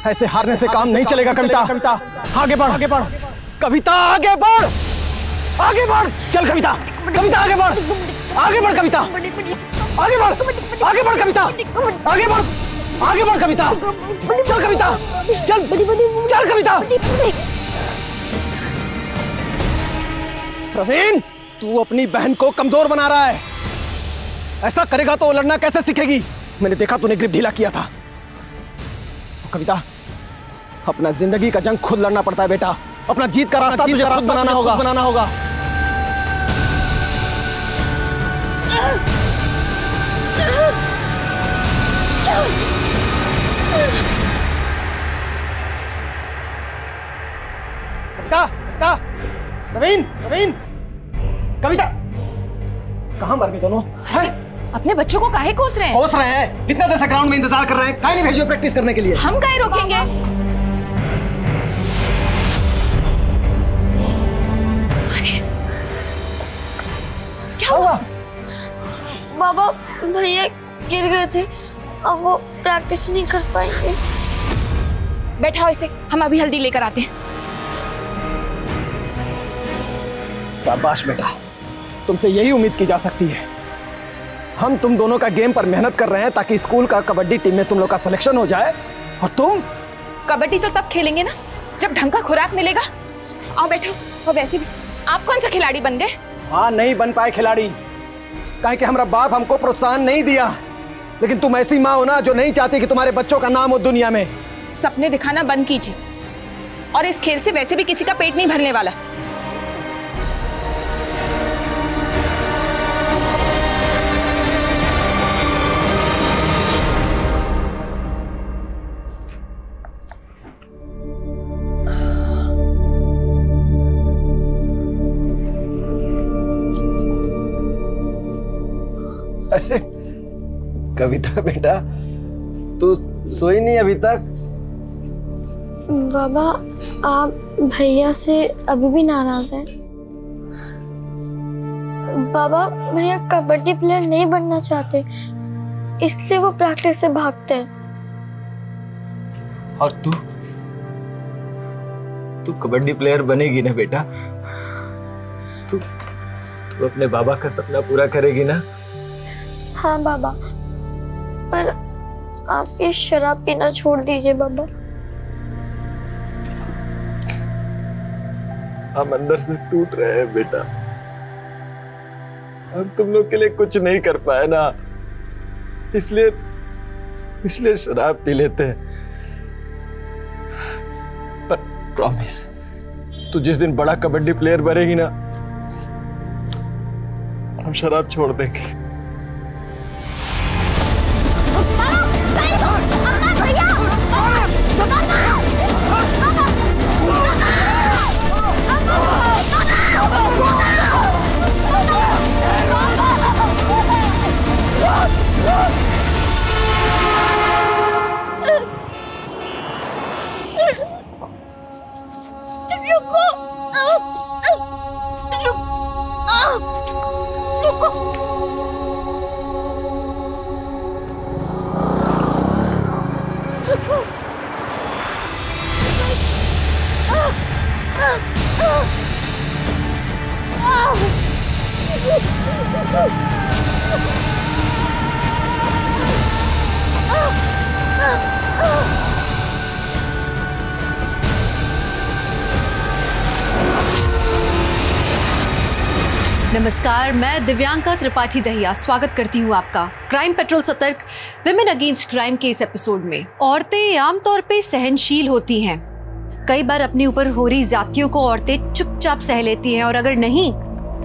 ऐसे हारने से काम नहीं चलेगा कविता। आगे बढ़, आगे बढ़ कविता, आगे बढ़, आगे बढ़। चल कविता, कविता आगे बढ़, आगे बढ़ कविता, आगे बढ़, आगे बढ़ कविता, आगे बढ़, आगे बढ़ कविता। चल कविता, चल, चल कविता। प्रवीण, तू अपनी बहन को कमजोर बना रहा है। ऐसा करेगा तो लड़ना कैसे सीखेगी? मैंने देखा तूने ग्रिप ढीला किया था। कविता, अपना जिंदगी का जंग खुद लड़ना पड़ता है बेटा। अपना जीत का रास्ता तुझे खुद बनाना होगा, बनाना होगा। कविता, कविता, प्रवीण, प्रवीण, कविता, कहाँ मर गए दोनों? हैं? अपने बच्चों को काहे कोस रहे हैं? कोस रहे हैं? इतना देर से ग्राउंड में इंतजार कर रहे हैं, काहे नहीं भेजिए प्रैक्टिस करने के लिए? हम काहे रोकेंगे? अरे क्या हुआ? बाबा, भैया गिर गए थे, अब वो प्रैक्टिस नहीं कर पाएंगे। बैठाओ इसे, हम अभी हल्दी लेकर आते हैं। शाबाश बेटा, तुमसे यही उम्मीद की जा सकती है। हम तुम दोनों का गेम पर मेहनत कर रहे हैं ताकि स्कूल का कबड्डी टीम में तुम लोग का सिलेक्शन हो जाए। और तुम कबड्डी तो तब खेलेंगे ना जब ढंग का खुराक मिलेगा। आओ बैठो। और वैसे भी आप कौन सा खिलाड़ी बन गए? हाँ, नहीं बन पाए खिलाड़ी, काहे कि हमारा बाप हमको प्रोत्साहन नहीं दिया। लेकिन तुम ऐसी माँ हो ना जो नहीं चाहती कि तुम्हारे बच्चों का नाम हो दुनिया में। सपने दिखाना बंद कीजिए, और इस खेल से वैसे भी किसी का पेट नहीं भरने वाला। अरे कविता बेटा, तू सोई नहीं अभी तक? बाबा, आप भैया से अभी भी नाराज हैं? बाबा, भैया कबड्डी प्लेयर नहीं बनना चाहते, इसलिए वो प्रैक्टिस से भागते हैं। और तू कबड्डी प्लेयर बनेगी ना बेटा? तू अपने बाबा का सपना पूरा करेगी ना? हाँ बाबा, पर आप ये शराब पीना छोड़ दीजिए बाबा। हम अंदर से टूट रहे हैं बेटा। हम तुम लोग के लिए कुछ नहीं कर पाए ना, इसलिए शराब पी लेते हैं। पर प्रॉमिस, तू जिस दिन बड़ा कबड्डी प्लेयर बनेगी ना, हम शराब छोड़ देंगे। नमस्कार, मैं दिव्यांका त्रिपाठी दहिया स्वागत करती हूँ आपका क्राइम पेट्रोल सतर्क विमेन अगेंस्ट क्राइम के इस एपिसोड में। औरतें आमतौर पे सहनशील होती हैं। कई बार अपने ऊपर हो रही ज्यादतियों को औरतें चुपचाप सह लेती हैं, और अगर नहीं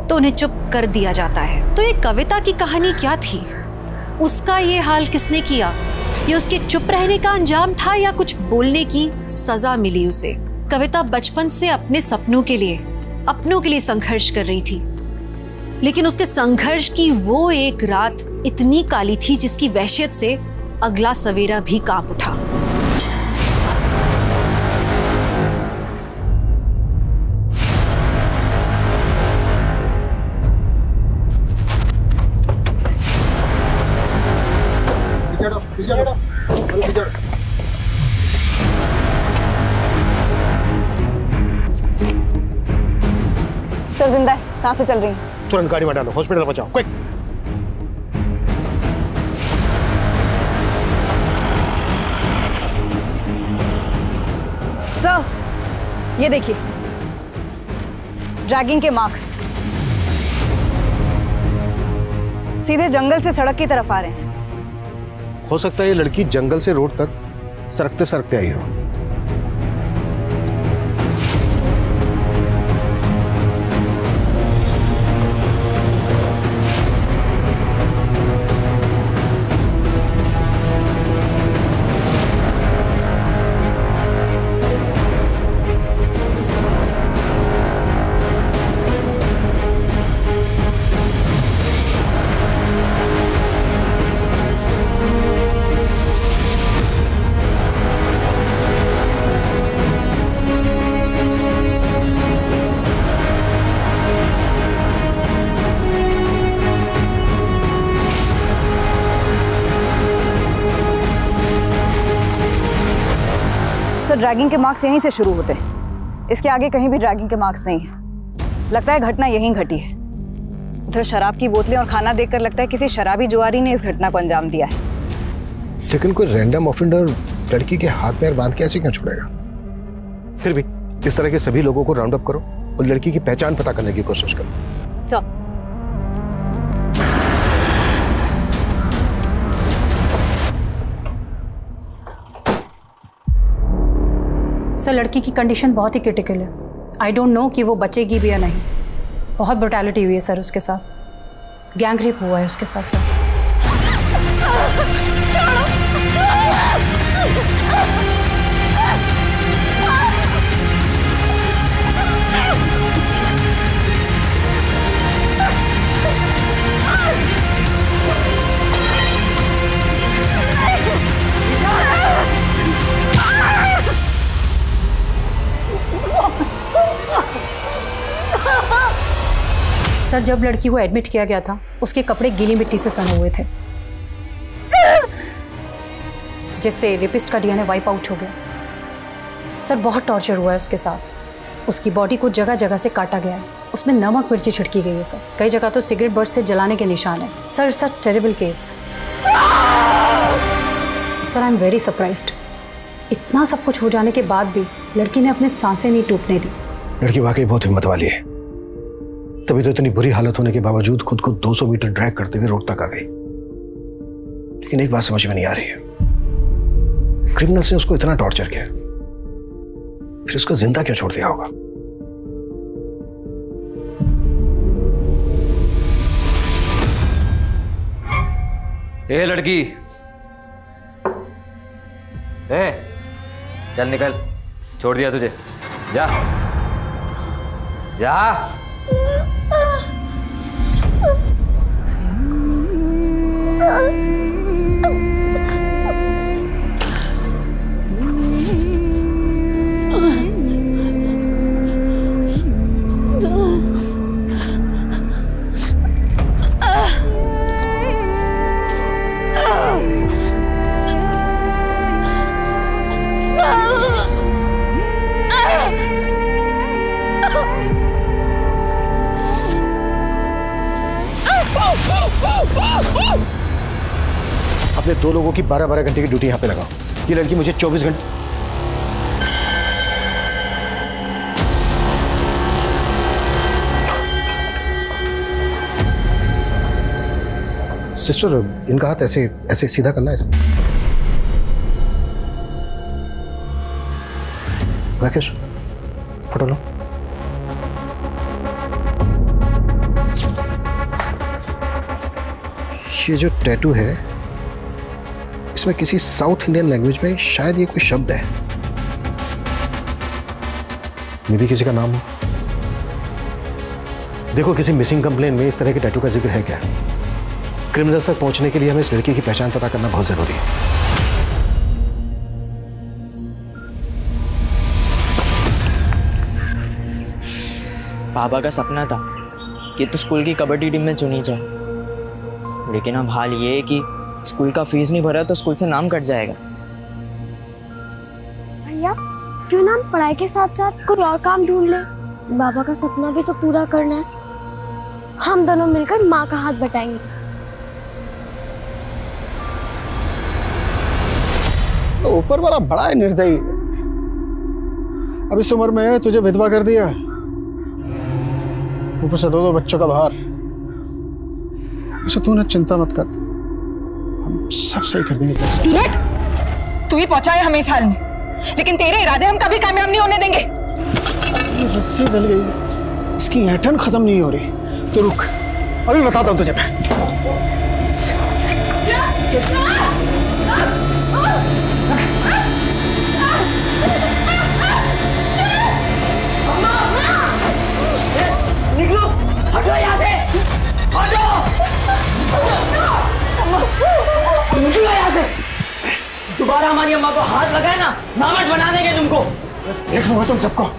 तो उन्हें चुप कर दिया जाता है। तो ये कविता की कहानी क्या थी? उसका ये हाल किसने किया? ये उसके चुप रहने का अंजाम था या कुछ बोलने की सजा मिली उसे? कविता बचपन से अपने सपनों के लिए संघर्ष कर रही थी। लेकिन उसके संघर्ष की वो एक रात इतनी काली थी जिसकी वहशत से अगला सवेरा भी कांप उठा। सर जिंदा है, सांसें चल रही हैं। तुरंत गाड़ी में डालो, हॉस्पिटल पहुंचाओ, क्विक। सर ये देखिए, ड्रैगिंग के मार्क्स सीधे जंगल से सड़क की तरफ आ रहे हैं। हो सकता है ये लड़की जंगल से रोड तक सरकते सरकते आई हो। ड्रैगिंग के मार्क्स यहीं से शुरू होते हैं, इसके आगे कहीं भी ड्रैगिंग के मार्क्स नहीं है। लगता है घटना यहीं घटी है। उधर शराब की बोतलें और खाना देखकर लगता है किसी शराबी जुआरी ने इस घटना को अंजाम दिया है। लेकिन कोई रैंडम ऑफेंडर लड़की के हाथ पैर बांध के ऐसे क्यों छोड़ेगा? फिर भी इस तरह के सभी लोगों को राउंड अप करो और लड़की की पहचान पता करने की कोशिश करो। सर लड़की की कंडीशन बहुत ही क्रिटिकल है। आई डोंट नो कि वो बचेगी भी या नहीं। बहुत ब्रुटैलिटी हुई है सर उसके साथ, गैंग रेप हुआ है उसके साथ सर। सर जब लड़की को एडमिट किया गया था उसके कपड़े गीली मिट्टी से सने हुए थे, जिससे रेपिस्ट का डीएनए वाइप आउट हो गया। सर बहुत टॉर्चर हुआ है उसके साथ। उसकी बॉडी को जगह जगह से काटा गया है, उसमें नमक मिर्ची छिड़की गई है सर। कई जगह तो सिगरेट बर्ड से जलाने के निशान है sir. Such terrible case. Sir I am very surprised. इतना सब कुछ हो जाने के बाद भी लड़की ने अपने सांसें नहीं टूटने दी। लड़की वाकई बहुत हिम्मत वाली है, तभी तो इतनी बुरी हालत होने के बावजूद खुद को 200 मीटर ड्रैग करते हुए रोड तक आ गई। लेकिन एक बात समझ में नहीं आ रही है, क्रिमिनल्स ने उसको इतना टॉर्चर किया, फिर उसको जिंदा क्यों छोड़ दिया होगा? ए लड़की, ए चल निकल, छोड़ दिया तुझे, जा जा। अपने 2 लोगों की 12-12 घंटे की ड्यूटी यहां पे लगाओ। ये लड़की मुझे 24 घंटे। सिस्टर, इनका हाथ ऐसे ऐसे सीधा करना है। राकेश, फोटो लो। ये जो टैटू है इसमें किसी साउथ इंडियन लैंग्वेज में शायद ये कोई शब्द है, मे भी किसी का नाम हो। देखो, किसी मिसिंग कंप्लेन में इस तरह के टैटू का जिक्र है क्या? क्रिमिनल्स तक पहुंचने के लिए हमें इस लड़की की पहचान पता करना बहुत जरूरी है। पापा का सपना था कि तो स्कूल की कबड्डी टीम में चुनी जाए, लेकिन अब हाल ये है कि स्कूल का फीस नहीं भरा तो स्कूल से नाम कट जाएगा। भैया क्यों ना हम पढ़ाई के साथ साथ कोई और काम ढूंढ ले। बाबा का सपना भी तो पूरा करना है। हम दोनों मिलकर माँ का हाथ बटाएंगे। तो ऊपर वाला बड़ा निर्दयी। अब इस उम्र में तुझे विधवा कर दिया, ऊपर से दो बच्चों का भार। उसे तू ना चिंता मत कर, हम सब सही कर देंगे। तू ही पहुंचा है हमें इस हाल में, लेकिन तेरे इरादे हम कभी कामयाब नहीं होने देंगे। ये रस्सी डल गई, इसकी ऐंठन खत्म नहीं हो रही। तो रुक, अभी बताता हूँ तुझे मैं। निकलो, हटो यहाँ से, हटो, निकलो यहाँ से। दोबारा हमारी अम्मा को हाथ लगाए ना, नामट बना देंगे तुमको। देख लूंगा तुम सबको,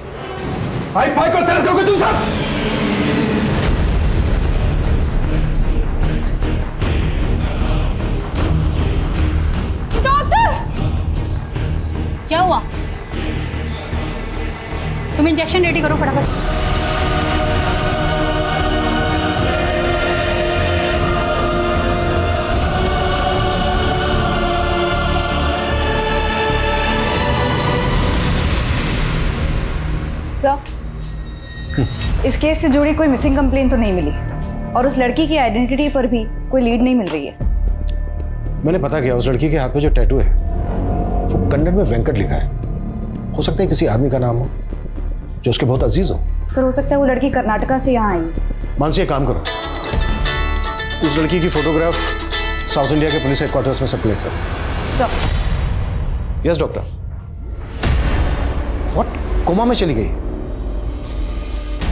आई फाई को तरस दोगे तुम सब। डॉक्टर, क्या हुआ? तुम इंजेक्शन रेडी करो फटाफट। इस केस से जुड़ी कोई मिसिंग कंप्लेन तो नहीं मिली और उस लड़की की आइडेंटिटी पर भी कोई लीड नहीं मिल रही है। मैंने पता किया, उस लड़की के हाथ पे जो टैटू है वो कन्नड़ में वेंकट लिखा है। हो सकता है किसी आदमी का नाम हो जो उसके बहुत अजीज हो। सर हो सकता है वो लड़की कर्नाटका से यहाँ आई। मानसी, एक काम करो, उस लड़की की फोटोग्राफ साउथ इंडिया के पुलिस हेडक्वार्टर्स में सर्कुलेट करो। Yes doctor. व्हाट? कोमा में चली गई?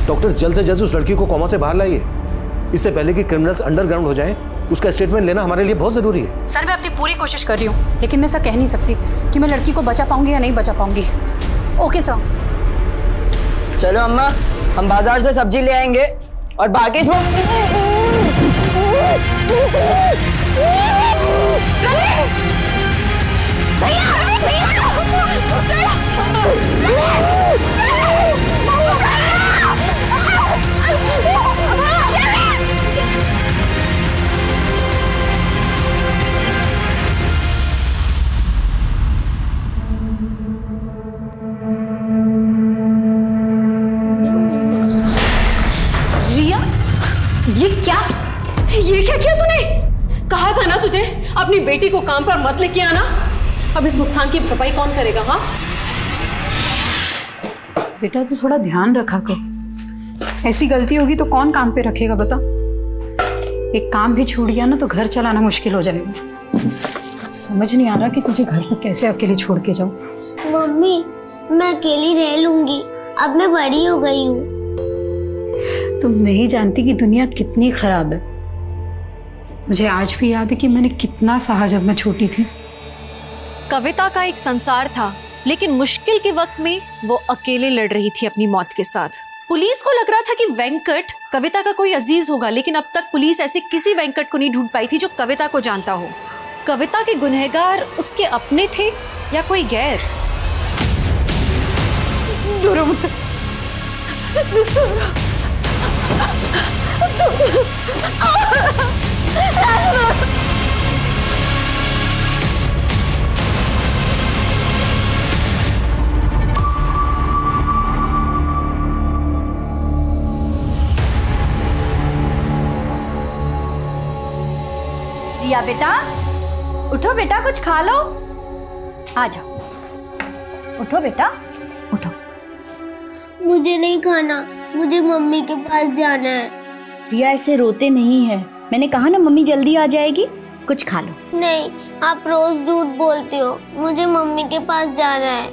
डॉक्टर जल्द से जल्द उस लड़की को कोमा से बाहर लाइए, इससे पहले कि क्रिमिनल्स अंडरग्राउंड हो जाएं। उसका स्टेटमेंट लेना हमारे लिए बहुत जरूरी है। सर मैं अपनी पूरी कोशिश कर रही हूँ, लेकिन मैं ऐसा कह नहीं सकती कि मैं लड़की को बचा पाऊंगी या नहीं बचा पाऊंगी। Okay sir. चलो अम्मा, हम बाजार से सब्जी ले आएंगे और बाकी ये क्या किया तूने? कहा था ना तुझे अपनी बेटी को काम पर मत लेके आना। अब इस नुकसान की भरपाई कौन करेगा? हाँ बेटा तू थोड़ा ध्यान रखा कर, ऐसी गलती होगी तो कौन काम पे रखेगा बता। एक काम भी छूट गया ना तो घर चलाना मुश्किल हो जाएगा। समझ नहीं आ रहा कि तुझे घर पर कैसे अकेले छोड़ के जाऊं। मम्मी मैं अकेली रह लूंगी, अब मैं बड़ी हो गई हूँ। तुम नहीं जानती कि दुनिया कितनी खराब है। मुझे आज भी याद है कि मैंने कितना सहा जब मैं छोटी थी। कविता का एक संसार था, लेकिन मुश्किल के वक्त में वो अकेले लड़ रही थी अपनी मौत के साथ। पुलिस को लग रहा था कि वेंकट कविता का कोई अजीज होगा, लेकिन अब तक पुलिस ऐसे किसी वेंकट को नहीं ढूंढ पाई थी जो कविता को जानता हो। कविता के गुनहगार उसके अपने थे या कोई गैर? दूर हो मुझसे, दूर हो। रिया बेटा, उठो बेटा, कुछ खा लो। आ जाओ, उठो बेटा, उठो। मुझे नहीं खाना, मुझे मम्मी के पास जाना है। रिया ऐसे रोते नहीं है, मैंने कहा ना मम्मी जल्दी आ जाएगी, कुछ खा लो। नहीं, आप रोज झूठ बोलती हो, मुझे मम्मी के पास जाना है।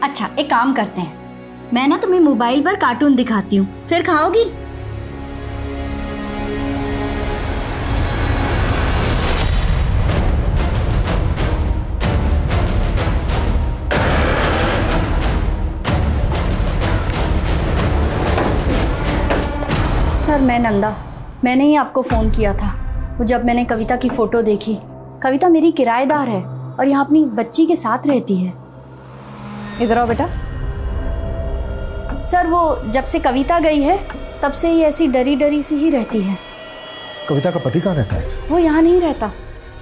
अच्छा एक काम करते हैं, मैं ना तुम्हें मोबाइल पर कार्टून दिखाती हूँ, फिर खाओगी। सर, मैं नंदा। मैंने ही आपको फ़ोन किया था। वो जब मैंने कविता की फ़ोटो देखी, कविता मेरी किराएदार है और यहाँ अपनी बच्ची के साथ रहती है। इधर आओ बेटा। सर, वो जब से कविता गई है तब से ही ऐसी डरी डरी सी ही रहती है। कविता का पति कहाँ रहता है? वो यहाँ नहीं रहता।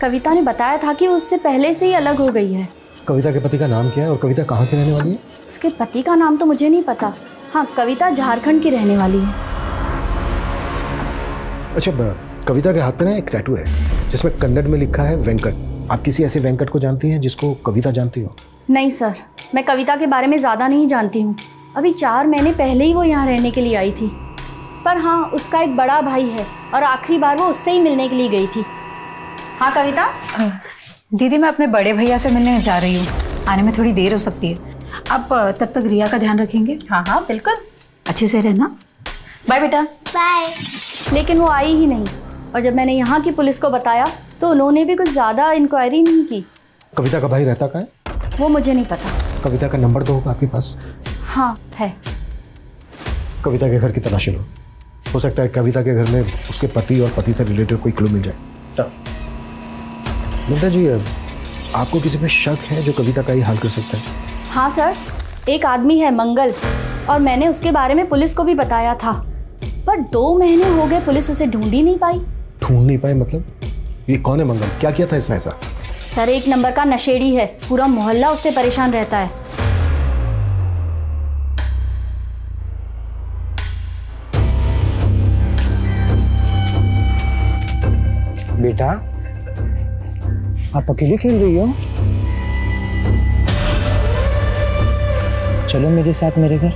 कविता ने बताया था कि उससे पहले से ही अलग हो गई है। कविता के पति का नाम क्या है और कविता कहाँ की रहने वाली है? उसके पति का नाम तो मुझे नहीं पता। हाँ, कविता झारखंड की रहने वाली है। अच्छा, कविता के हाथ पे ना एक टैटू है जिसमें कन्नड़ में लिखा है वेंकट। आप किसी ऐसे वेंकट को जानती हैं जिसको कविता जानती हो? नहीं सर, मैं कविता के बारे में ज़्यादा नहीं जानती हूँ। अभी 4 महीने पहले ही वो यहाँ रहने के लिए आई थी। पर हाँ, उसका एक बड़ा भाई है और आखिरी बार वो उससे ही मिलने के लिए गई थी। हाँ कविता। दीदी, मैं अपने बड़े भैया से मिलने जा रही हूँ। आने में थोड़ी देर हो सकती है। आप तब तक रिया का ध्यान रखेंगे? हाँ हाँ बिल्कुल। अच्छे से रहना। बाय बेटा। बाय। लेकिन वो आई ही नहीं और जब मैंने यहाँ की पुलिस को बताया तो उन्होंने भी कुछ ज़्यादा इंक्वायरी नहीं की। कविता का भाई रहता कहाँ है? वो मुझे नहीं पता। कविता का नंबर तो होगा आपके पास? हाँ है। कविता के घर की तलाशी लो। हो सकता है कविता के घर में उसके पति और पति से रिलेटेड कोई क्लू मिल जाए। सर। नंदा जी, आपको किसी पे शक है जो कविता का ही हाल कर सकता है? हाँ सर, एक आदमी है मंगल, और मैंने उसके बारे में पुलिस को भी बताया था। पर 2 महीने हो गए, पुलिस उसे ढूंढ ही नहीं पाई। ढूंढ नहीं पाए मतलब? ये कौन है मंगल? क्या किया था इसने ऐसा? सर, 1 नंबर का नशेड़ी है। पूरा मोहल्ला उससे परेशान रहता है। बेटा, आप अकेले खेल रही हो? चलो मेरे साथ मेरे घर,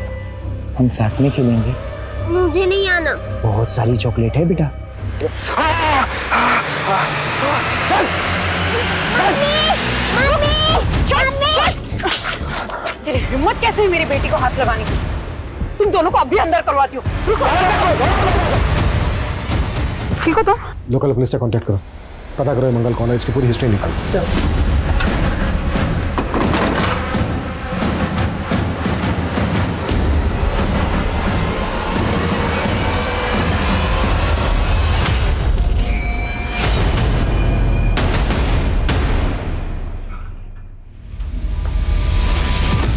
हम साथ में खेलेंगे। मुझे नहीं आना। बहुत सारी चॉकलेट है बेटा। चल, तेरी हिम्मत कैसे हुई मेरी बेटी को हाथ लगाने की? तुम दोनों को अभी अंदर करवाती हो। रुको। ठीक हो तो? लोकल पुलिस से कांटेक्ट करो, पता करो मंगल कौन है, इसकी पूरी हिस्ट्री निकालो।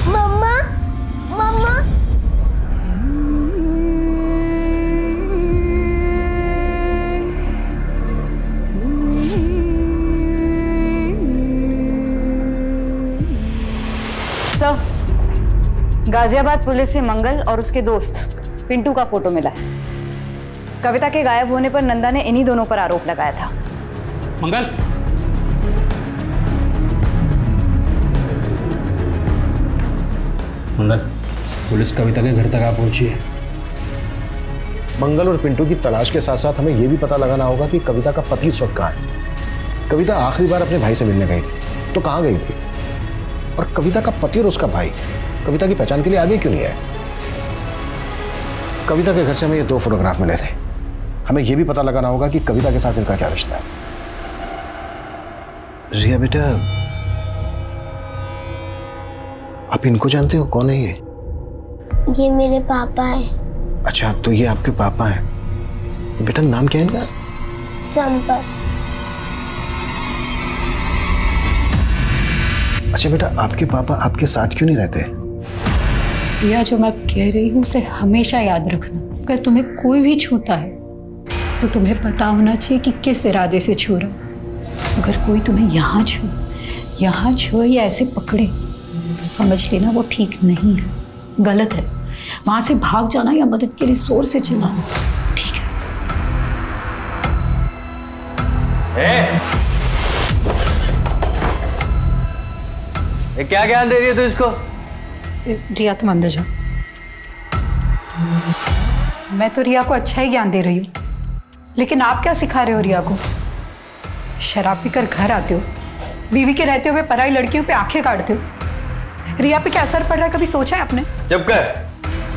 मम्मा, मम्मा। सर, गाजियाबाद पुलिस से मंगल और उसके दोस्त पिंटू का फोटो मिला है। कविता के गायब होने पर नंदा ने इन्हीं दोनों पर आरोप लगाया था। मंगल, मंगल, पुलिस कविता के घर तक आ पहुंची है। मंगल और पिंटू की तलाश के साथ साथ हमें यह भी पता लगाना होगा कि कविता का पति इस वक्त कहाँ है। कविता आखिरी बार अपने भाई से मिलने गई थी तो कहाँ गई थी? और कविता का पति और उसका भाई कविता की पहचान के लिए आगे क्यों नहीं आए? कविता के घर से हमें ये 2 फोटोग्राफ मिले थे। हमें यह भी पता लगाना होगा कि कविता के साथ इनका क्या रिश्ता है। रिया बेटा, आप इनको जानते हो? कौन है ये? ये मेरे पापा है। अच्छा, तो ये आपके पापा हैं। बेटा, नाम क्या है इनका? संपत। अच्छा बेटा, आपके पापा आपके साथ क्यों नहीं रहते? रिया, जो मैं कह रही हूँ उसे हमेशा याद रखना। अगर तुम्हें कोई भी छूता है तो तुम्हें पता होना चाहिए कि किस इरादे से छू रहा। अगर कोई तुम्हें यहाँ छुए या ऐसे पकड़े तो समझ लेना वो ठीक नहीं है, गलत है। वहां से भाग जाना या मदद के लिए जोर से चिल्लाना, ठीक है? ये क्या ज्ञान दे रही है तू इसको? रिया, तुम अंदर जाओ। मैं तो रिया को अच्छा ही ज्ञान दे रही हूँ, लेकिन आप क्या सिखा रहे हो रिया को? शराब पीकर घर आते हो, बीवी के रहते हुए पराई लड़कियों पे आंखें काटते हो। रिया पे क्या असर पड़ रहा है, कभी सोचा है आपने? चुप कर।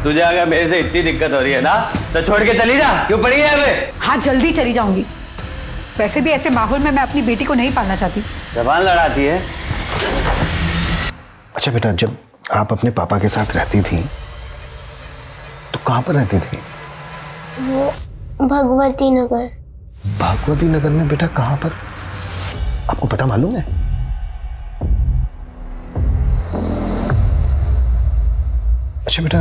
तुझे अगर मेरे से इतनी दिक्कत हो रही है ना तो छोड़ के चली जा। क्यों पड़ी है यहाँ पे? हाँ, जल्दी चली जाऊंगी। वैसे भी ऐसे माहौल में मैं अपनी बेटी को नहीं पालना चाहती। जबान लड़ाती है। अच्छा बेटा, जब आप अपने पापा के साथ रहती थी तो कहाँ पर रहती थी? वो भगवती नगर। भगवती नगर में बेटा कहाँ पर? आपको पता मालूम है? अच्छा बेटा,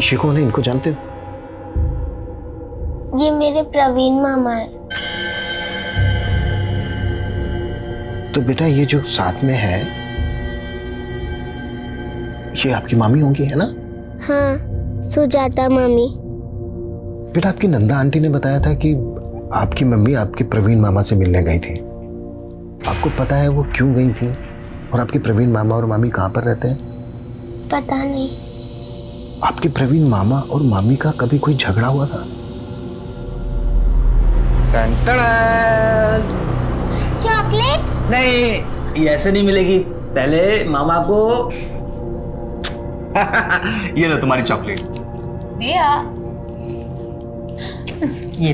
ये कौन है? इनको जानते हो? ये मेरे प्रवीण मामा है। तो बेटा ये जो साथ में है ये आपकी मामी होंगी, है ना? हाँ, सुजाता मामी। बेटा आपकी नंदा आंटी ने बताया था कि आपकी मम्मी आपके प्रवीण मामा से मिलने गई थी। आपको पता है वो क्यों गई थी? और आपके प्रवीण मामा और मामी कहाँ पर रहते हैं? पता नहीं। आपके प्रवीण मामा और मामी का कभी कोई झगड़ा हुआ था? चॉकलेट? नहीं, ये ऐसे नहीं मिलेगी। पहले मामा को ये लो तुम्हारी चॉकलेट। भैया ये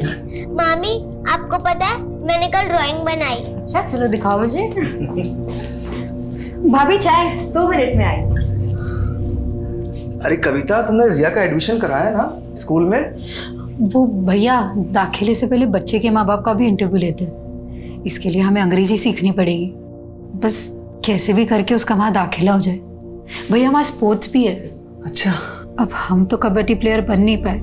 मामी, आपको पता है मैंने कल ड्राइंग बनाई। अच्छा, चलो दिखाओ मुझे। भाभी चाय 2 मिनट में आई। अरे कविता, तुमने रिया का एडमिशन कराया ना स्कूल में? वो भैया दाखिले से पहले बच्चे के माँ बाप का भी इंटरव्यू लेते हैं। इसके लिए हमें अंग्रेजी सीखनी पड़ेगी। बस कैसे भी करके उसका वहाँ दाखिला हो जाए। भैया वहाँ स्पोर्ट्स भी है। अच्छा। अब हम तो कबड्डी प्लेयर बन नहीं पाए,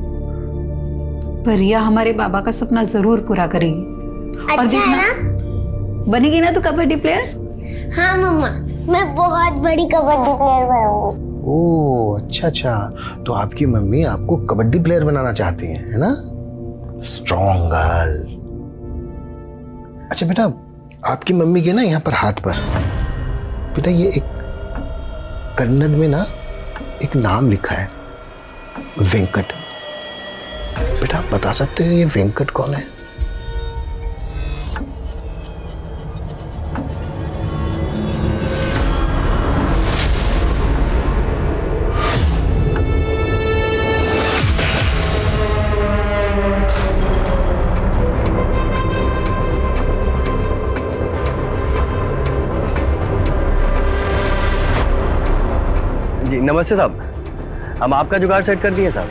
पर रिया हमारे बाबा का सपना जरूर पूरा करेगी। अच्छा है ना? बनेगी ना तो कबड्डी प्लेयर? हाँ मम्मा, मैं बहुत बड़ी कबड्डी प्लेयर बनूंगी। ओह अच्छा, तो आपकी मम्मी आपको कबड्डी प्लेयर बनाना चाहती है ना? Strong girl. अच्छा बेटा, आपकी मम्मी के ना यहाँ पर हाथ पर बेटा ये एक कन्नड़ में ना एक नाम लिखा है, वेंकट। बेटा आप बता सकते हो ये वेंकट कौन है? जी नमस्ते साहब, हम आपका जुगाड़ सेट कर दिए साहब,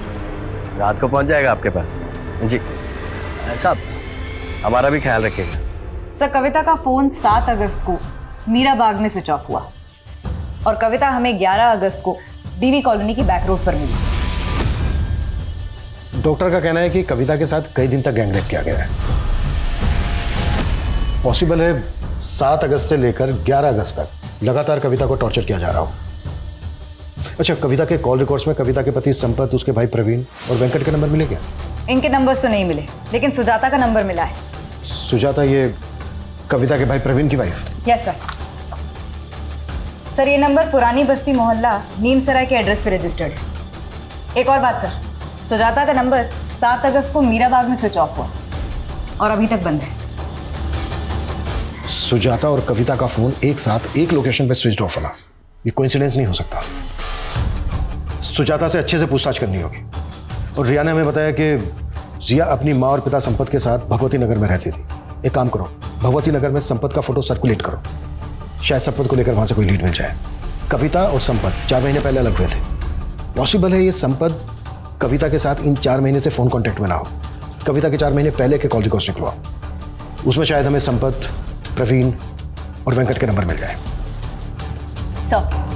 रात को पहुंच जाएगा आपके पास। जी साहब, हमारा भी ख्याल रखिएगा। सर, कविता का फोन 7 अगस्त को मीरा बाग में स्विच ऑफ हुआ और कविता हमें 11 अगस्त को डीवी कॉलोनी की बैक रोड पर मिली। डॉक्टर का कहना है कि कविता के साथ कई दिन तक गैंगरेप किया गया है। पॉसिबल है 7 अगस्त से लेकर 11 अगस्त तक लगातार कविता को टॉर्चर किया जा रहा हो। अच्छा, कविता के कॉल रिकॉर्ड्स में कविता के पति संपत, उसके भाई प्रवीण और वेंकट के नंबर मिले क्या? इनके नंबर्स तो नहीं मिले, लेकिन सुजाता का नंबर मिला है। सुजाता ये कविता के भाई प्रवीण की वाइफ? Yes sir. सर, ये नंबर पुरानी बस्ती मोहल्ला नीमसराय के एड्रेस पे रजिस्टर्ड है। एक और बात सर, सुजाता का नंबर 7 अगस्त को मीरा बाग में स्विच ऑफ हुआ और अभी तक बंद है। सुजाता और कविता का फोन एक साथ एक लोकेशन पे स्विच ऑफ होना, ये कोइंसिडेंस नहीं हो सकता। सुजाता से अच्छे से पूछताछ करनी होगी। और रिया ने हमें बताया कि रिया अपनी माँ और पिता संपत के साथ भगवती नगर में रहती थी। एक काम करो, भगवती नगर में संपत का फोटो सर्कुलेट करो, शायद संपत को लेकर वहां से कोई लीड मिल जाए। कविता और संपत 4 महीने पहले अलग हुए थे। पॉसिबल है ये संपत कविता के साथ इन 4 महीने से फोन कॉन्टेक्ट में ना हो। कविता के 4 महीने पहले के कॉल रिकॉर्ड्स निकलवाओ, उसमें शायद हमें संपत, प्रवीण और वेंकट के नंबर मिल जाए। सर,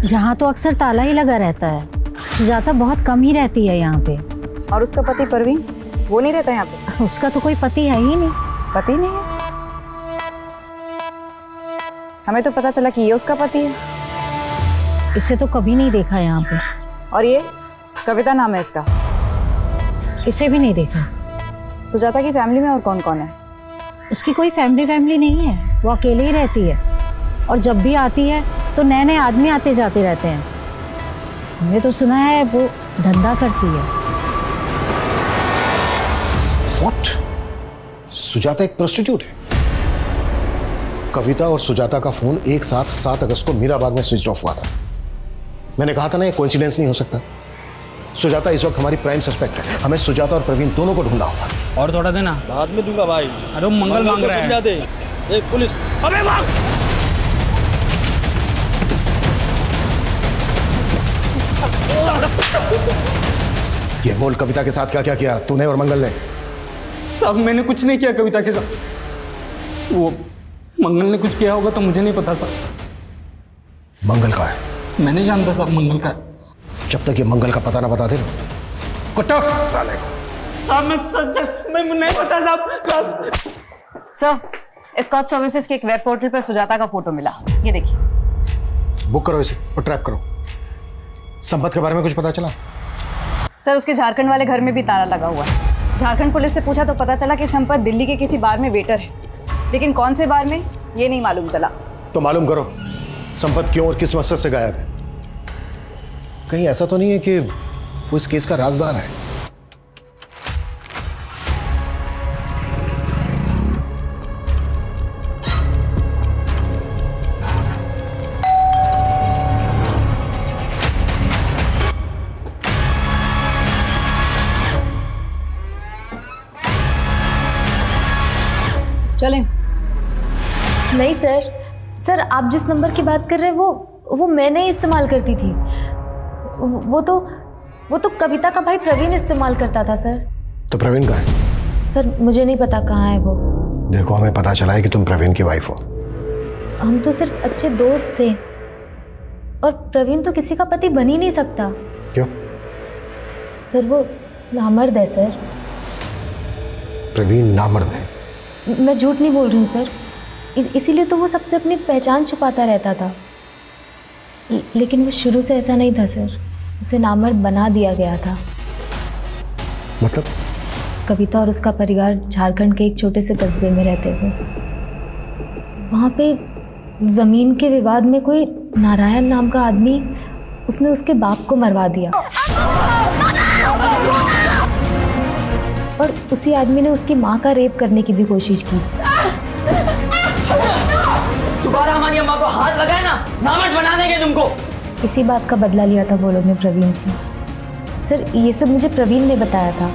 यहाँ तो अक्सर ताला ही लगा रहता है। सुजाता बहुत कम ही रहती है यहाँ पे। और उसका पति प्रवीण, वो नहीं रहता यहाँ पे? उसका तो कोई पति है ही नहीं। पति नहीं है? हमें तो पता चला कि ये उसका पति है। इसे तो कभी नहीं देखा यहाँ पे। और ये कविता नाम है इसका? इसे भी नहीं देखा। सुजाता की फैमिली में और कौन कौन है? उसकी कोई फैमिली नहीं है, वो अकेले ही रहती है। और जब भी आती है तो नए नए आदमी आते जाते रहते हैं। हमने तो सुना है वो धंधा करती है। What? सुजाता एक प्रोस्टिट्यूट है? कविता और सुजाता का फोन एक साथ 7 अगस्त को मीराबाग में स्विच ऑफ हुआ था। मैंने कहा था ना, ये कोइंसिडेंस नहीं हो सकता। सुजाता इस वक्त हमारी प्राइम सस्पेक्ट है। हमें सुजाता और प्रवीण दोनों को ढूंढना होगा। और थोड़ा देना, बाद में दूंगा भाई। अरे वो मंगल मांग रहा है। समझा दे। एक पुलिस, अबे भाग। ये बोल, कविता के साथ क्या क्या किया तूने और मंगल ने? अब मैंने कुछ नहीं किया कविता के साथ। वो मंगल ने कुछ किया होगा तो मुझे नहीं पता साहब। मंगल का है? मैं नहीं जानता साहब मंगल का है। जब तक ये मंगल का पता ना बता दे ना, कुत्ता साले को। साहब मैं सच मैं नहीं पता साहब। सर, स्कॉट सर्विसेज के एक वेब पोर्टल पर सुजाता का फोटो मिला, ये देखिए। बुक करो इसे और ट्रैप करो। संपत के बारे में कुछ पता चला? सर, उसके झारखंड वाले घर में भी ताला लगा हुआ है। झारखंड पुलिस से पूछा तो पता चला कि संपत दिल्ली के किसी बार में वेटर है, लेकिन कौन से बार में ये नहीं मालूम चला। तो मालूम करो संपत क्यों और किस मकसद से गायब है। कहीं ऐसा तो नहीं है कि वो इस केस का राजदार है? चलें। नहीं सर, आप जिस नंबर की बात कर रहे हैं वो मैंने ही इस्तेमाल करती थी। वो तो कविता का भाई प्रवीण इस्तेमाल करता था सर। तो प्रवीण कहाँ है? सर मुझे नहीं पता कहाँ है वो। देखो, हमें पता चला है कि तुम प्रवीण की वाइफ हो। हम तो सिर्फ अच्छे दोस्त थे, और प्रवीण तो किसी का पति बन ही नहीं सकता। क्यों? सर वो नामर्द है सर। प्रवीण नामर्द है? मैं झूठ नहीं बोल रही हूँ सर, इसीलिए तो वो सबसे अपनी पहचान छुपाता रहता था। लेकिन वो शुरू से ऐसा नहीं था सर, उसे नामर्द बना दिया गया था। मतलब? कविता और उसका परिवार झारखंड के एक छोटे से कस्बे में रहते थे। वहाँ पे जमीन के विवाद में कोई नारायण नाम का आदमी, उसने उसके बाप को मरवा दिया, और उसी आदमी ने उसकी माँ का रेप करने की भी कोशिश की। दोबारा हमारी अम्मा को हाथ लगाए ना, नामर्द बना देंगे तुमको। इसी बात का बदला लिया था वो लोग ने प्रवीण से। सर ये सब मुझे प्रवीण ने बताया था,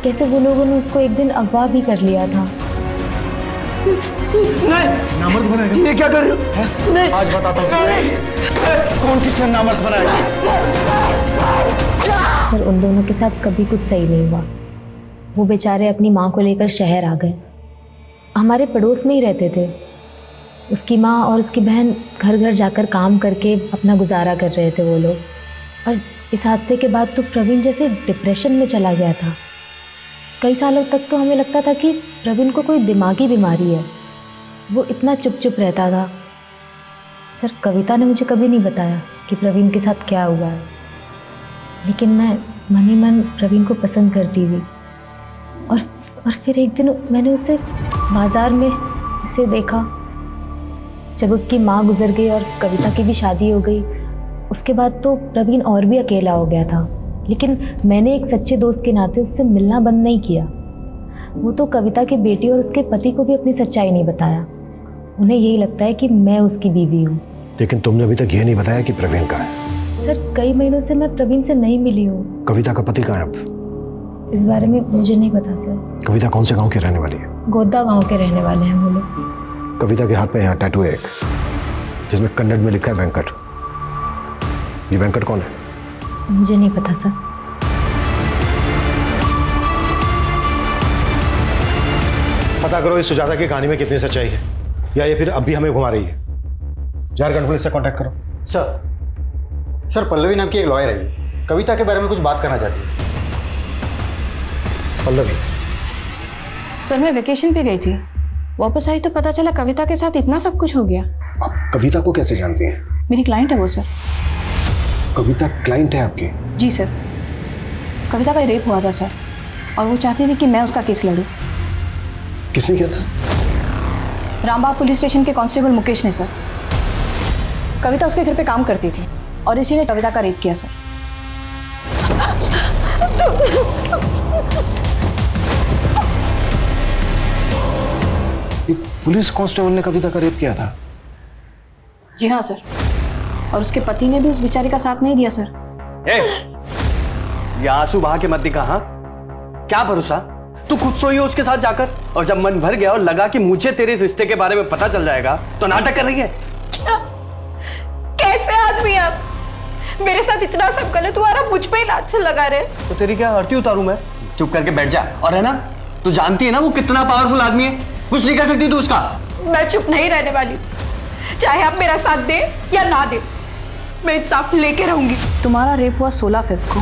कैसे वो लोगों ने उसको एक दिन अगवा भी कर लिया था। नामर्द बनाएगा? ये क्या कर रहे हो? नहीं। आज बताता हूँ कौन किसने नामर्द बनाया। सर उन दोनों के साथ कभी कुछ सही नहीं हुआ। वो बेचारे अपनी माँ को लेकर शहर आ गए। हमारे पड़ोस में ही रहते थे। उसकी माँ और उसकी बहन घर घर जाकर काम करके अपना गुजारा कर रहे थे वो लोग। और इस हादसे के बाद तो प्रवीण जैसे डिप्रेशन में चला गया था। कई सालों तक तो हमें लगता था कि प्रवीण को कोई दिमागी बीमारी है। वो इतना चुप चुप रहता था। सर कविता ने मुझे कभी नहीं बताया कि प्रवीण के साथ क्या हुआ है, लेकिन मैं मन ही मन प्रवीण को पसंद करती थी। और फिर एक दिन मैंने उसे बाजार में इसे देखा। जब उसकी माँ गुजर गई और कविता की भी शादी हो गई, उसके बाद तो प्रवीण और भी अकेला हो गया था। लेकिन मैंने एक सच्चे दोस्त के नाते उससे मिलना बंद नहीं किया। वो तो कविता के बेटी और उसके पति को भी अपनी सच्चाई नहीं बताया। उन्हें यही लगता है कि मैं उसकी बीवी हूँ। लेकिन तुमने अभी तक ये नहीं बताया कि प्रवीण कहाँ है। सर कई महीनों से मैं प्रवीण से नहीं मिली हूँ। कविता का पति कहाँ है अब? इस बारे में मुझे नहीं पता सर। कविता कौन से गांव की रहने वाली है? गोदा गांव के रहने वाले हैं वो लोग। कविता के हाथ में यहाँ टैटू है एक, जिसमें कन्नड़ में लिखा है वेंकट। ये वेंकट कौन है? मुझे नहीं पता सर। पता करो इस सुजाता की कहानी में कितनी सच्चाई है, या ये फिर अब भी हमें घुमा रही है। झारखंड पुलिस से कांटेक्ट करो। सर पल्लवी नाम की एक लॉयर है, कविता के बारे में कुछ बात करना चाहती है। पल्लवी? सर मैं वेकेशन पे गई थी, वापस आई तो पता चला कविता के साथ इतना सब कुछ हो गया। आप कविता को कैसे जानती हैं? मेरी क्लाइंट है वो सर। कविता क्लाइंट है आपकी? जी सर। कविता का रेप हुआ था सर, और वो चाहती थी कि मैं उसका केस लड़ूं। किसने किया था? रामबाग पुलिस स्टेशन के कांस्टेबल मुकेश ने सर। कविता उसके घर पे काम करती थी और इसी ने कविता का रेप किया सर। एक पुलिस कांस्टेबल ने कविता का रेप किया था? जी हाँ सर, और उसके पति ने भी उस बेचारी का साथ नहीं दिया सर। ये आंसू बहा के मत दिखा। हाँ, क्या भरोसा, तू खुद सोई हो उसके साथ जाकर, और जब मन भर गया और लगा कि मुझे तेरे इस रिश्ते के बारे में पता चल जाएगा तो नाटक कर रही है। क्या? कैसे आदमी आप? मेरे साथ इतना सब गलत हुआ और मुझ पे लांछन लगा रहे। तो तेरी क्या आरती उतारूं मैं? चुप करके बैठ जा। और है ना, तू जानती है ना वो कितना पावरफुल आदमी है, कुछ नहीं कर सकती तू उसका। मैं चुप नहीं रहने वाली, चाहे आप मेरा साथ दे या ना दे, मैं इंसाफ लेके रहूंगी। तुम्हारा रेप हुआ 16 फ़रवरी को,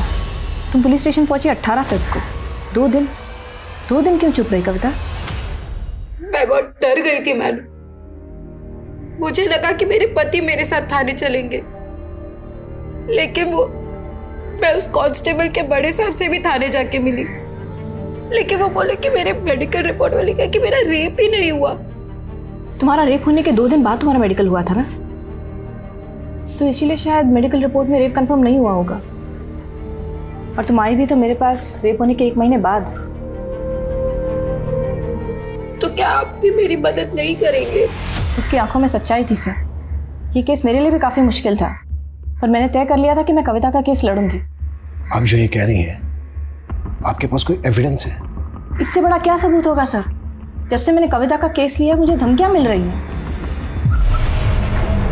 तुम पुलिस स्टेशन पहुंची 18 फ़रवरी को। 2 दिन क्यों चुप रही कविता? मैं बहुत डर गई थी मैडम, मुझे लगा कि मेरे पति मेरे साथ थाने चलेंगे, लेकिन मैं उस कांस्टेबल के बड़े साहब से भी थाने जाके मिली, लेकिन वो बोले कि मेरे मेडिकल रिपोर्ट वाले कहा कि मेरा रेप ही नहीं हुआ। तुम्हारा रेप होने के 2 दिन बाद तुम्हारा मेडिकल हुआ था ना, तो इसीलिए शायद मेडिकल रिपोर्ट में रेप कंफर्म नहीं हुआ होगा। और तुम आई भी तो मेरे पास रेप होने के 1 महीने बाद। तो क्या आप भी मेरी मदद नहीं करेंगे? उसकी आंखों में सच्चाई थी सर। ये केस मेरे लिए भी काफी मुश्किल था, पर मैंने तय कर लिया था कि मैं कविता का केस लड़ूंगी। आप जो ये कह रही हैं, आपके पास कोई एविडेंस है? इससे बड़ा क्या सबूत होगा सर? जब से मैंने कविता का केस लिया मुझे धमकियां मिल रही हैं।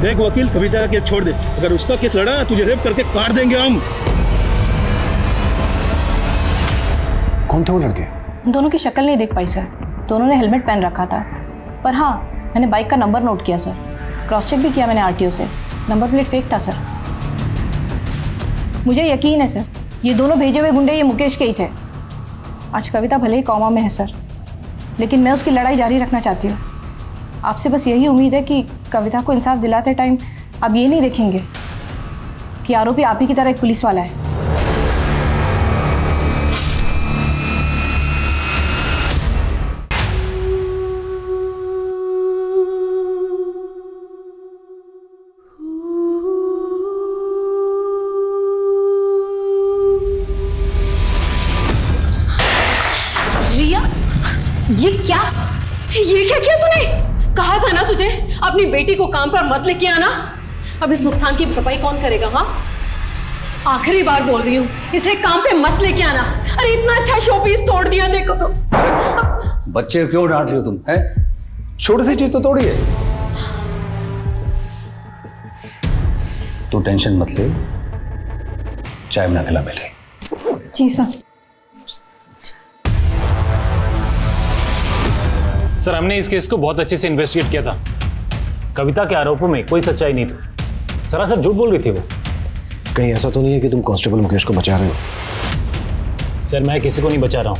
देख वकील, कविता का केस छोड़ दे, अगर उसका केस लड़ा तुझे रेप करके काट देंगे हम। कौन थे वो लड़के? उन दोनों की शक्ल नहीं देख पाई सर, दोनों ने हेलमेट पहन रखा था, पर हाँ मैंने बाइक का नंबर नोट किया सर, क्रॉस चेक भी किया मैंने आरटीओ से, नंबर प्लेट फेक था सर। मुझे यकीन है सर, ये दोनों भेजे हुए गुंडे ये मुकेश के ही थे। आज कविता भले ही कॉमा में है सर, लेकिन मैं उसकी लड़ाई जारी रखना चाहती हूँ। आपसे बस यही उम्मीद है कि कविता को इंसाफ दिलाते टाइम आप ये नहीं देखेंगे कि आरोपी आप ही की तरह एक पुलिस वाला है। ये क्या किया तूने? कहा था ना तुझे अपनी बेटी को काम पर मत लेके आना। अब इस नुकसान की भरपाई कौन करेगा? हाँ, आखिरी बार बोल रही हूँ, इसे काम पे मत लेके आना। अरे इतना अच्छा शोपीस तोड़ दिया, देखो तो। बच्चे क्यों डांट रही हो तुम? है छोटी सी चीज तो तोड़ी है। तू टेंशन मत ले, चाय बना खिला पहले। जी सर। सर, हमने इस केस को बहुत अच्छे से इन्वेस्टिगेट किया था। कविता के आरोपों में कोई सच्चाई नहीं थी, सरासर झूठ बोल रही थी वो। कहीं ऐसा तो नहीं है कि तुम कांस्टेबल मुकेश को बचा रहे हो? सर, मैं किसी को नहीं बचा रहा हूँ।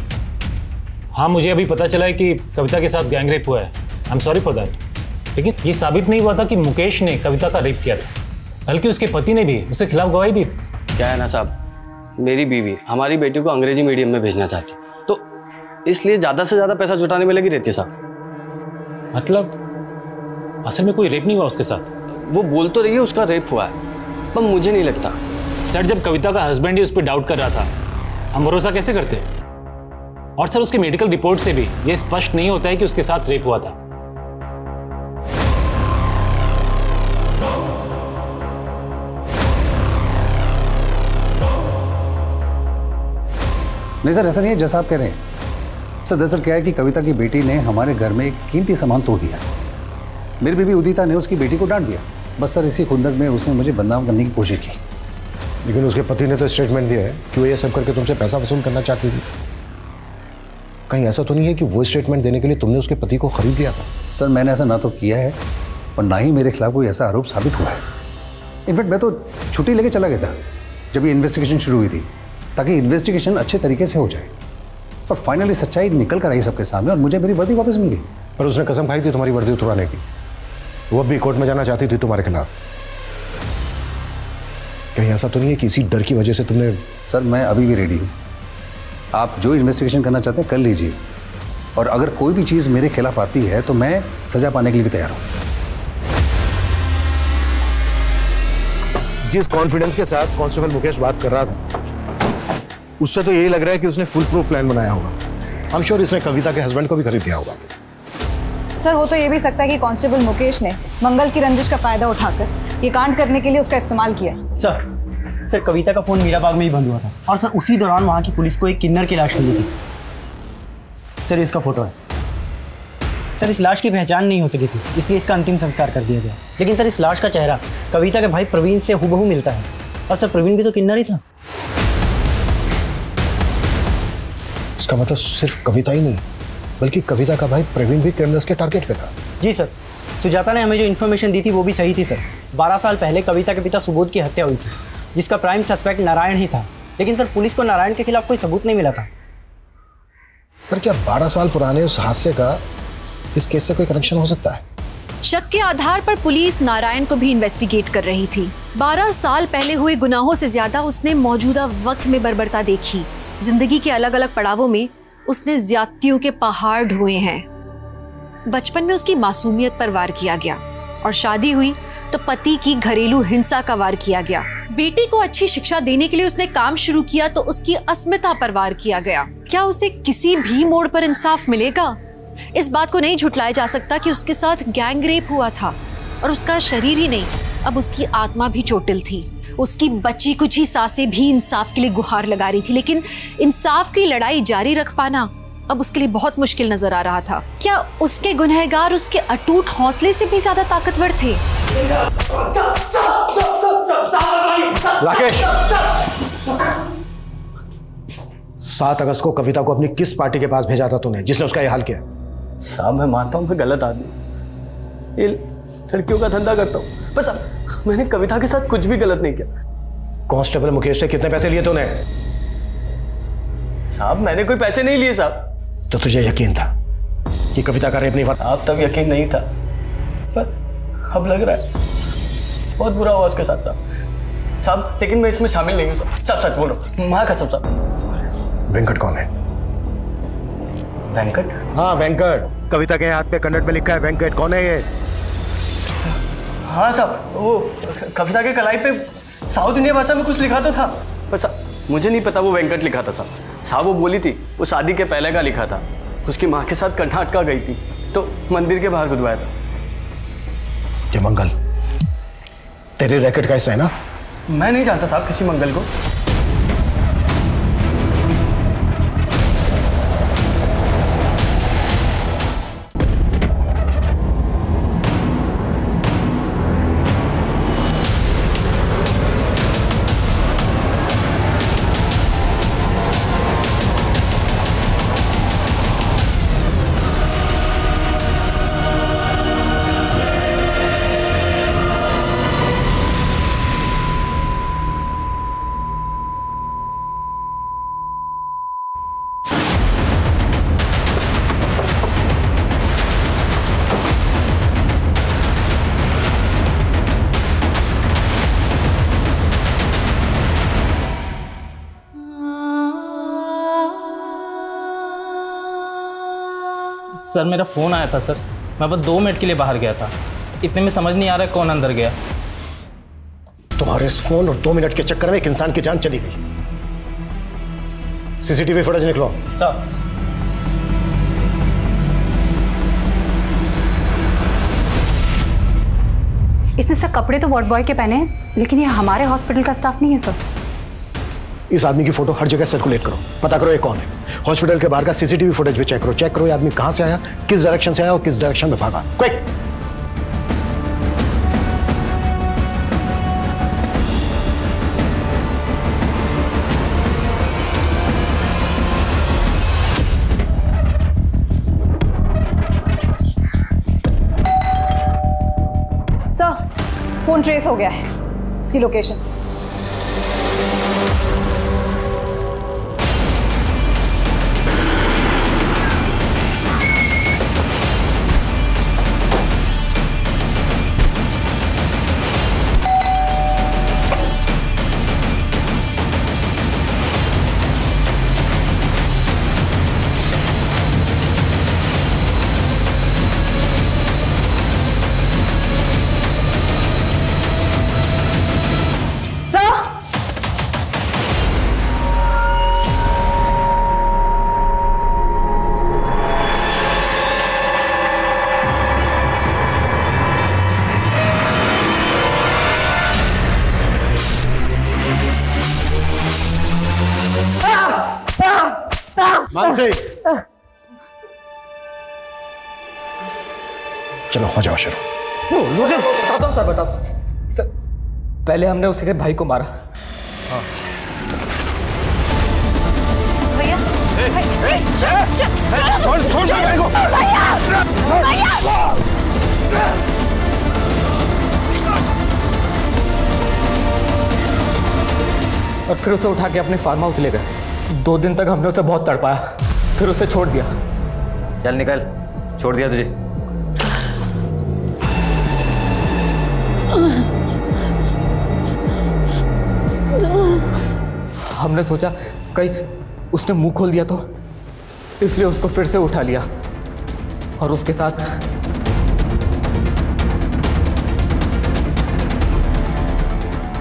हाँ, मुझे अभी पता चला है कि कविता के साथ गैंग रेप हुआ है। I am sorry for that. लेकिन ये साबित नहीं हुआ था कि मुकेश ने कविता का रेप किया था, बल्कि उसके पति ने भी उसके खिलाफ गवाही दी। क्या है ना साहब, मेरी बीवी हमारी बेटी को अंग्रेजी मीडियम में भेजना चाहती, तो इसलिए ज्यादा से ज्यादा पैसा जुटाने में लगी रहती है साहब। मतलब असल में कोई रेप नहीं हुआ उसके साथ? वो बोल तो रही है उसका रेप हुआ है, पर मुझे नहीं लगता। सर, जब कविता का हस्बैंड ही उस पर डाउट कर रहा था, हम भरोसा कैसे करते? और सर, उसके मेडिकल रिपोर्ट से भी यह स्पष्ट नहीं होता है कि उसके साथ रेप हुआ था। नहीं सर, ऐसा नहीं है जैसा आप कह रहे हैं। सर, दरअसल क्या है कि कविता की बेटी ने हमारे घर में एक कीमती सामान तोड़ दिया। मेरी बीवी उदिता ने उसकी बेटी को डांट दिया। बस सर, इसी खुंदक में उसने मुझे बदनाम करने की कोशिश की। लेकिन उसके पति ने तो स्टेटमेंट दिया है कि वो ये सब करके तुमसे पैसा वसूल करना चाहती थी। कहीं ऐसा तो नहीं है कि वो स्टेटमेंट देने के लिए तुमने उसके पति को खरीद लिया था? सर, मैंने ऐसा ना तो किया है और ना ही मेरे खिलाफ कोई ऐसा आरोप साबित हुआ है। इनफैक्ट मैं तो छुट्टी लेके चला गया था जब ये इन्वेस्टिगेशन शुरू हुई थी, ताकि इन्वेस्टिगेशन अच्छे तरीके से हो जाए। और फाइनली सच्चाई निकल कर आई सबके सामने और मुझे मेरी वर्दी वापस मिल गई। पर उसने कसम खाई थी तुम्हारी वर्दी उतरवाने की। वो अब भी कोर्ट में जाना चाहती थी तुम्हारे खिलाफ। कहीं ऐसा तो नहीं है कि इसी डर की वजह से तुमने? सर, मैं अभी भी रेडी हूँ। आप जो इन्वेस्टिगेशन करना चाहते हैं कर लीजिए, और अगर कोई भी चीज़ मेरे खिलाफ आती है तो मैं सजा पाने के लिए भी तैयार हूँ। जिस कॉन्फिडेंस के साथ कांस्टेबल मुकेश बात कर रहा था, उससे तो यही लग रहा है कि उसने फुल प्रूफ प्लान बनाया होगा। आई एम श्योर इसने कविता के हस्बैंड को भी खरीद दिया होगा। सर, हो तो ये भी सकता है कि कांस्टेबल मुकेश ने मंगल की रंजिश का फायदा उठाकर ये कांड करने के लिए उसका इस्तेमाल किया। सर, सर कविता का फ़ोन मीराबाग में ही बंद हुआ था और सर उसी दौरान वहाँ की पुलिस को एक किन्नर की लाश मिली थी। सर इसका फ़ोटो है। सर इस लाश की पहचान नहीं हो सकी थी, इसलिए इसका अंतिम संस्कार कर दिया गया। लेकिन सर इस लाश का चेहरा कविता के भाई प्रवीण से हूबहू मिलता है और सर प्रवीण भी तो किन्नर ही था। इसका मतलब सिर्फ कविता ही नहीं बल्कि कविता का भाई प्रवीण भी क्रिमिनल्स के टारगेट पे था। जी सर, सुजाता ने हमें जो इन्फॉर्मेशन दी थी वो भी सही थी सर। 12 साल पहले कविता के पिता सुबोध की हत्या हुई थी, जिसका प्राइम सस्पेक्ट नारायण ही था। लेकिन सर पुलिस को नारायण के खिलाफ कोई सबूत नहीं मिला था। पर क्या 12 साल पुराने उस हादसे का इस केस से कोई कनेक्शन हो सकता है? शक के आधार पर पुलिस नारायण को भी इन्वेस्टिगेट कर रही थी। 12 साल पहले हुए गुनाहों से ज्यादा उसने मौजूदा वक्त में बर्बरता देखी। जिंदगी के अलग अलग पड़ावों में उसने ज्यादतियों के पहाड़ ढोए हैं। बचपन में उसकी मासूमियत पर वार किया गया और शादी हुई तो पति की घरेलू हिंसा का वार किया गया। बेटी को अच्छी शिक्षा देने के लिए उसने काम शुरू किया तो उसकी अस्मिता पर वार किया गया। क्या उसे किसी भी मोड़ पर इंसाफ मिलेगा? इस बात को नहीं झुटलाया जा सकता कि उसके साथ गैंग रेप हुआ था और उसका शरीर ही नहीं, अब उसकी आत्मा भी चोटिल थी। उसकी बची कुछ ही सांसें भी इंसाफ के लिए गुहार लगा रही थी, लेकिन इंसाफ की लड़ाई जारी रख पाना अब उसके लिए बहुत मुश्किल नजर आ रहा था। क्या उसके गुनहगार उसके अटूट हौसले से भी ज्यादा ताकतवर थे? राकेश, 7 अगस्त को कविता को अपनी किस पार्टी के पास भेजा था तूने जिसने उसका यह हाल किया? साहब मैं मानता हूँ मैं गलत आदमी, ये लड़कियों का धंधा करता हूँ, बस मैंने कविता के साथ कुछ भी गलत नहीं किया। कांस्टेबल मुकेश से कितने पैसे लिए तूने? साहब मैंने कोई पैसे नहीं लिए साहब। तो तुझे यकीन था कि कविता का रेप नहीं हुआ? साहब तब यकीन नहीं था, पर अब लग रहा है बहुत बुरा हुआ उसके साथ साहब। लेकिन मैं इसमें शामिल नहीं हूँ साहब, सच बोल रहा हूँ, माँ कसम साहब। वेंकट कौन है? वेंकट? हाँ वेंकट, कविता के हाथ पे कन्नड़ में लिखा है वेंकट। कौन है ये? हाँ साहब, वो कविता के कलाई पे साउथ इंडिया भाषा में कुछ लिखा तो था, पर साहब मुझे नहीं पता वो वेंकट लिखा था साहब। वो बोली थी वो शादी के पहले का लिखा था, उसकी माँ के साथ कर्नाटका गई थी तो मंदिर के बाहर गुदवाया था। ये मंगल तेरे रैकेट का हिस्सा है ना? मैं नहीं जानता साहब किसी मंगल को। सर मेरा फ़ोन आया था सर, मैं बस 2 मिनट के लिए बाहर गया था, इतने में समझ नहीं आ रहा है कौन अंदर गया। तुम्हारे इस फोन और 2 मिनट के चक्कर में एक इंसान की जान चली गई। सीसीटीवी फुटेज निकलो। सर इसने सर कपड़े तो वार्ड बॉय के पहने हैं, लेकिन ये हमारे हॉस्पिटल का स्टाफ नहीं है सर। इस आदमी की फोटो हर जगह सर्कुलेट करो, पता करो ये कौन है। हॉस्पिटल के बाहर का सीसीटीवी फुटेज भी चेक करो ये आदमी कहां से आया, किस डायरेक्शन से आया और किस डायरेक्शन में भागा। क्विक! सर फोन ट्रेस हो गया है, उसकी लोकेशन। से। चलो हो जाओ शुरू। बताता हूँ सर, बताता हूँ सर। पहले हमने उसके भाई को मारा। भैया छोड़ भाई को। और फिर उसे उठा के अपने फार्म हाउस ले गए। 2 दिन तक हमने उसे बहुत तड़पाया, फिर उसे छोड़ दिया। चल निकल, छोड़ दिया तुझे। हमने सोचा कहीं उसने मुंह खोल दिया तो, इसलिए उसको फिर से उठा लिया और उसके साथ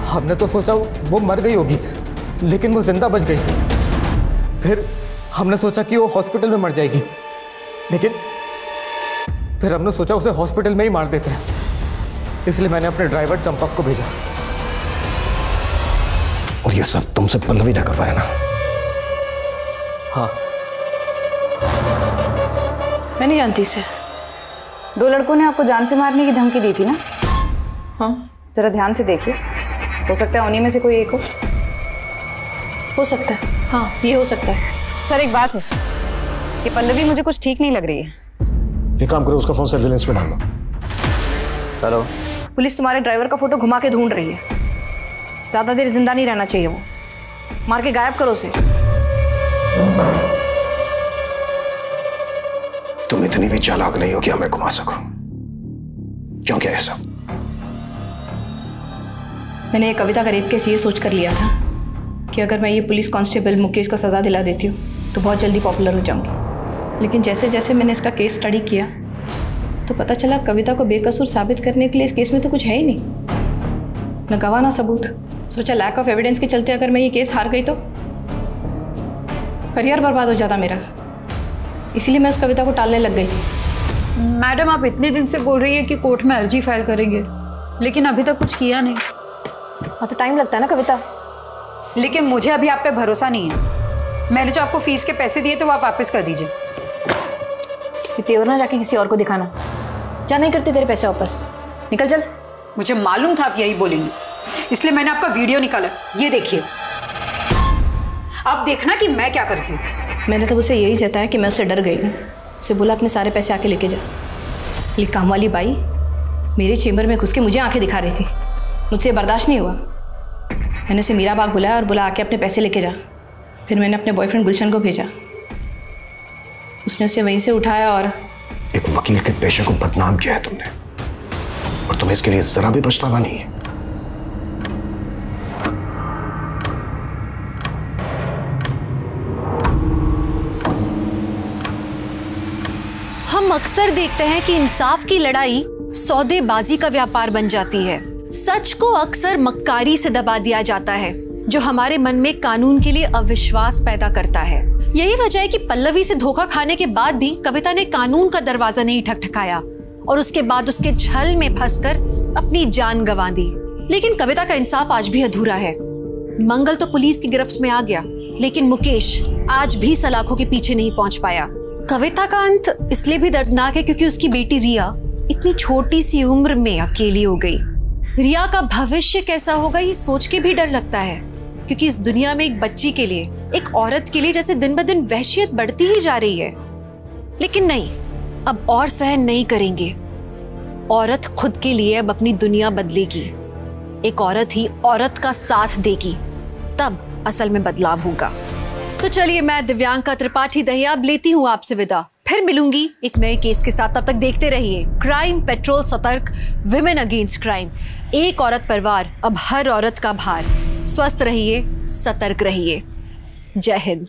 हमने तो सोचा वो मर गई होगी, लेकिन वो जिंदा बच गई। फिर हमने सोचा कि वो हॉस्पिटल में मर जाएगी, लेकिन फिर हमने सोचा उसे हॉस्पिटल में ही मार देते हैं, इसलिए मैंने अपने ड्राइवर चंपक को भेजा। और ये सब तुमसे पल्लवी ने करवाया ना? हाँ। मैं नहीं जानती इसे। 2 लड़कों ने आपको जान से मारने की धमकी दी थी ना? हाँ। जरा ध्यान से देखिए, हो सकता है उन्हीं में से कोई एक हो सकता है। हाँ, ये हो सकता है। सर एक बात है कि पल्लवी मुझे कुछ ठीक नहीं लग रही है। एक काम करो, उसका फोन सर्विलेंस पे डाल दो। हेलो। पुलिस तुम्हारे ड्राइवर का फोटो घुमा के ढूंढ रही है। ज्यादा देर जिंदा नहीं रहना चाहिए, वो मार के गायब करो उसे। तुम इतनी भी चालाक नहीं हो कि हमें घुमा सको। क्यों क्या है सब? मैंने ये कविता का रेप केस ये सोच कर लिया था कि अगर मैं ये पुलिस कांस्टेबल मुकेश को सजा दिला देती हूँ तो बहुत जल्दी पॉपुलर हो जाऊंगी। लेकिन जैसे जैसे मैंने इसका केस स्टडी किया तो पता चला कविता को बेकसूर साबित करने के लिए इस केस में तो कुछ है ही नहीं, न गवाह ना सबूत। सोचा लैक ऑफ एविडेंस के चलते अगर मैं ये केस हार गई तो करियर बर्बाद हो जाता मेरा, इसीलिए मैं उस कविता को टालने लग गई थी। मैडम आप इतने दिन से बोल रही है कि कोर्ट में अर्जी फाइल करेंगे, लेकिन अभी तक कुछ किया नहीं। हाँ तो टाइम लगता है ना कविता। लेकिन मुझे अभी आप पे भरोसा नहीं है। मैंने जो आपको फीस के पैसे दिए तो वो आप वापस कर दीजिए। तेवर ना जाके किसी और को दिखाना, जा नहीं करते तेरे पैसे वापस, निकल चल। मुझे मालूम था आप यही बोलेंगे, इसलिए मैंने आपका वीडियो निकाला, ये देखिए। आप देखना कि मैं क्या करती हूँ। मैंने तो उसे यही जताया कि मैं उससे डर गई हूँ। उसे बोला अपने सारे पैसे आके लेके जा। लेकिन काम वाली बाई मेरे चेम्बर में घुस के मुझे आंखें दिखा रही थी, मुझसे बर्दाश्त नहीं हुआ। मैंने उसे मीरा बाग बुलाया और बोला आके अपने पैसे लेके जा। फिर मैंने अपने बॉयफ्रेंड गुलशन को भेजा, उसने उसे वहीं से उठाया और एक वकील के पेशे को बदनाम किया है तुमने, और तुम्हें इसके लिए जरा भी पछतावा नहीं है। हम अक्सर देखते हैं कि इंसाफ की लड़ाई सौदेबाजी का व्यापार बन जाती है। सच को अक्सर मक्कारी से दबा दिया जाता है, जो हमारे मन में कानून के लिए अविश्वास पैदा करता है। यही वजह है कि पल्लवी से धोखा खाने के बाद भी कविता ने कानून का दरवाजा नहीं ठकठकाया और उसके बाद उसके छल में फंसकर अपनी जान गंवा दी। लेकिन कविता का इंसाफ आज भी अधूरा है। मंगल तो पुलिस की गिरफ्त में आ गया, लेकिन मुकेश आज भी सलाखों के पीछे नहीं पहुंच पाया। कविता का अंत इसलिए भी दर्दनाक है क्योंकि उसकी बेटी रिया इतनी छोटी सी उम्र में अकेली हो गई। रिया का भविष्य कैसा होगा ये सोच के भी डर लगता है, क्योंकि इस दुनिया में एक बच्ची के लिए, एक औरत के लिए जैसे दिन ब दिन वहशियत बढ़ती ही जा रही है। लेकिन नहीं, अब और सहन नहीं करेंगे। औरत खुद के लिए अब अपनी दुनिया बदलेगी। एक औरत ही औरत का साथ देगी, तब असल में बदलाव होगा। तो चलिए, मैं दिव्यांका त्रिपाठी दहिया अब लेती हूँ आपसे विदा। फिर मिलूंगी एक नए केस के साथ। तब तक देखते रहिए क्राइम पेट्रोल सतर्क, विमेन अगेंस्ट क्राइम। एक औरत परिवार, अब हर औरत का भार। स्वस्थ रहिए, सतर्क रहिए। जय हिंद।